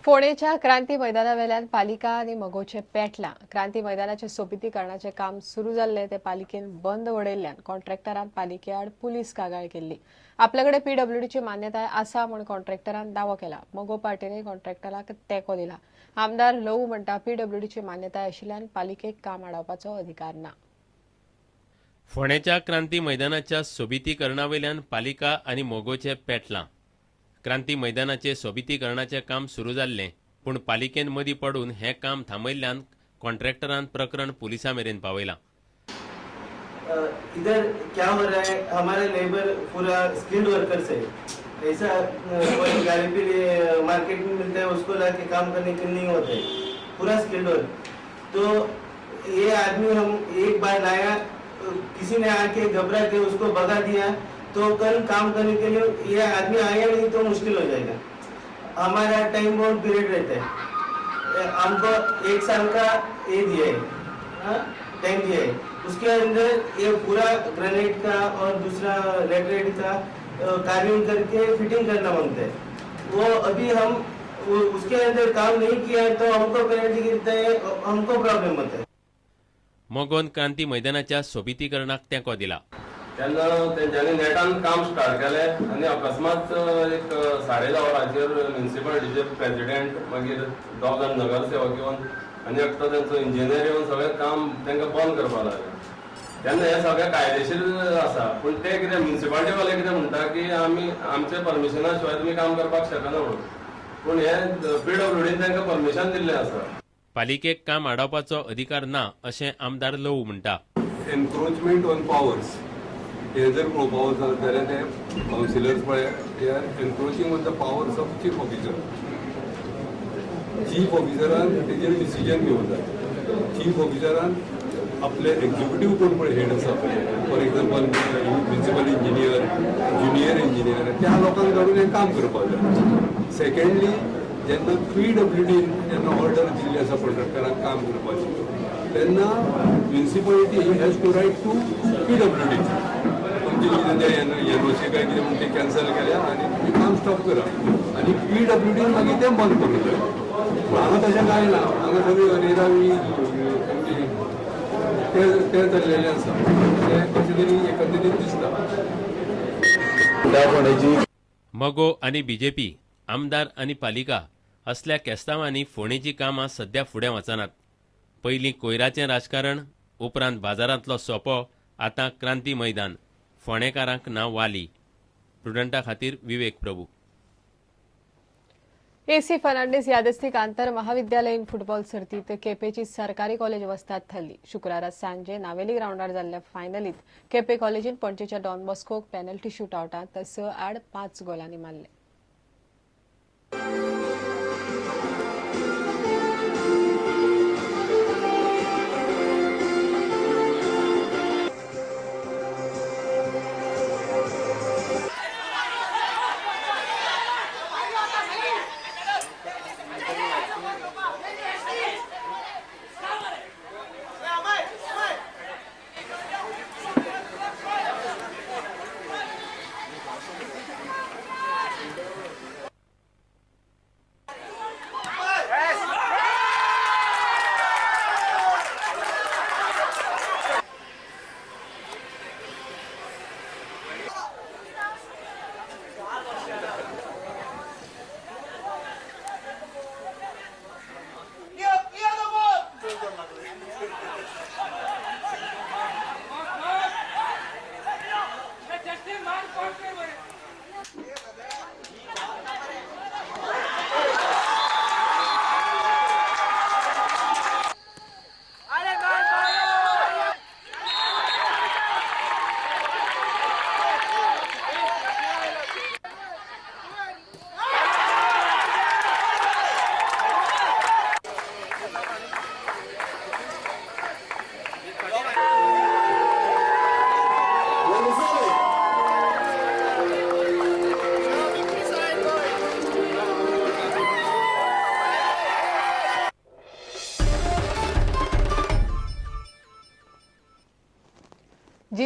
फोणेच्या क्रांती मैदानावेल्यान पालिका आणि मगोचे पेटला क्रांती मैदानाचे सोबितीकरणाचे काम सुरू जाल्ले ते पालिकेन बंद उडयल्ल्यान कॉन्ट्रॅक्टरान पालिके आड पुलीस कागाळ केल्ली. आपल्याकडे पीडब्ल्यूडीची मान्यताय आसा म्हूण कॉन्ट्रॅक्टरान दावो केला. मगो पार्टीने कॉन्ट्रॅक्टराक तेंको दिला. आमदार लवू म्हणटा पीडब्ल्यूडीची मान्यताय आशिल्ल्यान पालिकेक काम आडावपाचो अधिकार ना. फोंडेच्या क्रांती मैदानाच्या सोबितीकरणावेल्यान पालिका आनी मोगोचे पेटलां. क्रांती मैदानाचे सोबितीकरणाचे काम सुरू जाल्ले पूण पालिकेन मदीं पडून हें काम थांबयल्ल्यान कॉन्ट्रॅक्टरान प्रकरण पुलिसां मेरेन पावयलां. इधर क्या हो रहा है, हमारे लेबर पूरा स्किल्ड वर्कर्स है. ऐसा कोई गाड़ी पे मार्केट में मिलता है उसको लाके काम करने के नहीं होता है, पूरा स्किल्ड वर्क. तो ये आदमी हम एक बार लाया, किसी ने आके घबरा के उसको भगा दिया तो कल काम करने के लिए ये आदमी आया नहीं तो मुश्किल हो जाएगा. हमारा टाइम बाउंड पीरियड रहता है, हमको 1 साल का ये दिया है, टाइम दिया है. उसके अंदर ये पूरा ग्रेनाइट का और दूसरा लेटरेट का कार्विंग करके फिटिंग करना मांगता है. वो अभी हम उसके अंदर काम नहीं किया तो हमको पेनल्टी गिरता है, हमको प्रॉब्लम होता है. मोगोन क्रांती मैदानाच्या सोबितीकरणाक तेंको दिला. तेन्ना तेंच्यांनी नेटान काम स्टार्ट केलें आनी अकस्मात एक 10:30 वरांचेर म्युनिसिपालिटीचे प्रेसिडेंट मागीर 2 जाण नगरसेवक येवन आनी एकटो तेंचो इंजिनियर येवन सगळें काम तांकां बंद करपाक लागलें. तेन्ना हें सगळें कायदेशीर आसा पूण ते कितें म्युनिसिपालिटी वाले कितें म्हणटा की आमी आमचे परमिशना शिवाय तुमी काम करपाक शकना म्हणून. पूण हें पीडब्ल्यूडीन तांकां परमिशन दिल्लें आसा. पालिकेक काम आडावपाचो अधिकार ना अशें आमदार लवू म्हणटा. एनक्रोचमेंट ऑन पावर्स हे जर पळोवपाक वचत जाल्यार ते कावन्सिलर्स पळय they are encroaching on the powers of chief officer. Chief ऑफिसरान तेजेर डिसिजन घेवंक जाय. चीफ ऑफिसरान आपले एक्झिक्युटीव कोण पळय हेड आसा for example principal engineer, junior engineer त्या लोकांक काडून हें काम करपाक जाय. सेकंडली जेन्ना पीडब्ल्यूडीन जेन्ना ऑर्डर दिल्ली आसा कॉन्ट्रॅक्टराक काम करपाची तेन्ना म्युनिसिपालिटी ही has to write to PWD तुमचे कितें ते एनओसी काय कितें म्हणून ते कॅन्सल केल्या आनी तुमी काम स्टॉप करा आनी पीडब्ल्यूडीन मागीर तें बंद करूंक जाय. हांगा तशें कांय ना. हांगा सगळी अनिरावी ते जाल्लेलें आसा. तें कशें तरी एकंदरीत दिसता. मगो आनी बीजेपी, आमदार आनी पालिका असल्या केस्तांवांनी फोणेची कामां सध्या फुडें वचनात. पयलीं कोयराचें राजकारण, उपरांत बाजारांतलो सोपो, आतां क्रांती मैदान. फोणेकारांक नांव वाली. प्रुडंटा खातीर विवेक प्रभू. एसी फर्नांडीस यादस्तीक आंतर महाविद्यालयीन फुटबॉल सर्तीत केपेची सरकारी कॉलेज वस्ताद थारली. शुक्रारा सांजे नावेली ग्राउंडार जाल्ल्या फायनलीत केपे कॉलेजीन पणजेच्या डॉन बॉस्कोक पेनल्टी शूटआउटांत 6-5 गोलांनी मारले.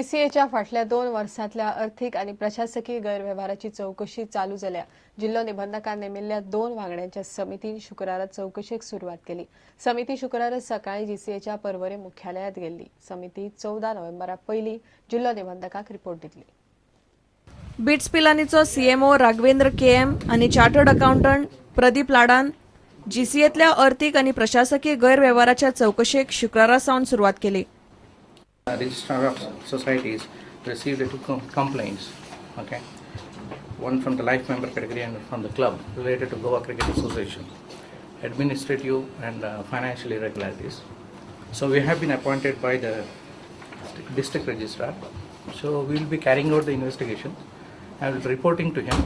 जीसीएच्या फाटल्या 2 वर्सांतल्या अर्थीक आनी प्रशासकीय गैरव्यवहाराची चौकशी चालू जाल्या. जिल्लो निबंधकान नेमिल्ल्या 2 वांगड्यांच्या समितीन शुक्रारा चौकशेक सुरवात केली. समिती शुक्रारा सकाळी जीसीएच्या पर्वरे मुख्यालयात गेल्ली. समिती 14 नोव्हेंबरा पयलीं जिल्लो निबंधकाक रिपोर्ट दितली. बिट्स पिलानीचो सीएमओ राघवेंद्र केएम आनी चार्टर्ड अकाउंटंट प्रदीप लाडान जीसीएतल्या अर्थीक आनी प्रशासकीय गैरव्यवहाराच्या चौकशेक शुक्रारा सावन सुरवात केली. Registrar of Societies received 2 complaints, okay, one from the life member category and from the club related to Goa Cricket Association, administrative and financial irregularities. So we have been appointed by the district registrar. So we will be carrying out the investigation. I will be reporting to him.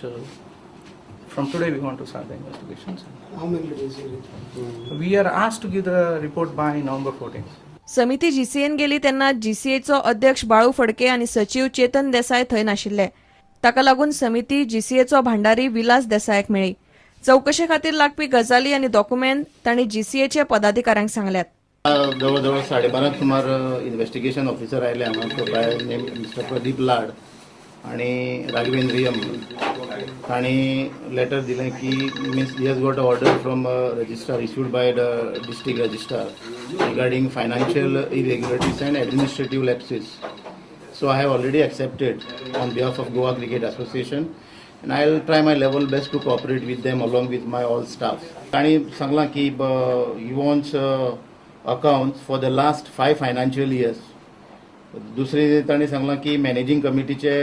So from today we want to start the investigations. How many days is it? We are asked to give the report by November 14th. समिती GCN गेली तेन्ना जीसीएचो अध्यक्ष बाळू फडके आनी सचिव चेतन देसाय थंय नाशिल्ले. ताका लागून समिती जीसीएचो भांडारी विलास देसायाक मेळ्ळी. चौकशे खातीर लागपी गजाली आनी डॉक्युमेंट तांणी जीसीएच्या पदाधिकाऱ्यांक सांगल्यात. जवळजवळ 12:30 सुमार इन्व्हेस्टिगेशन ऑफिसर आयले हांगा तो by name mister Pradeep Lad आणि राघवेंद्रियम तांणी लेटर दिलें की means he has got a order from registrar issued by the district registrar regarding financial irregularities and administrative lapses. So I have already accepted on behalf of Goa cricket association and I will try my level best to cooperate with them along with my all staff. तांणी सांगलां की he wants accounts for the last 5 financial years. दुसरी तांणी सांगलां की managing कमिटीचे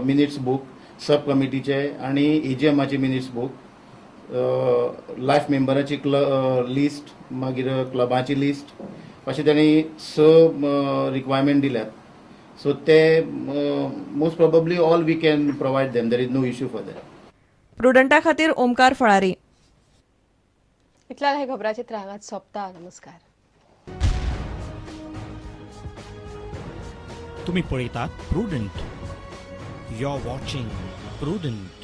minutes book, सब कमिटीचे आणि एजीएमाचे मिनिट्स बुक, लायफ मेंबराची लिस्ट, मागीर क्लबाची लिस्ट अशें तांणी 6 रिक्वायरमेंट दिल्यात. सो ते most probably all we can provide them. There is no issue for that. प्रुडंटा खातीर ओमकार फळारी. इतल्या हे खबराचित्र हांगाच सोंपता. नमस्कार. तुम्ही पळयतात Prudent. You are watching prudent.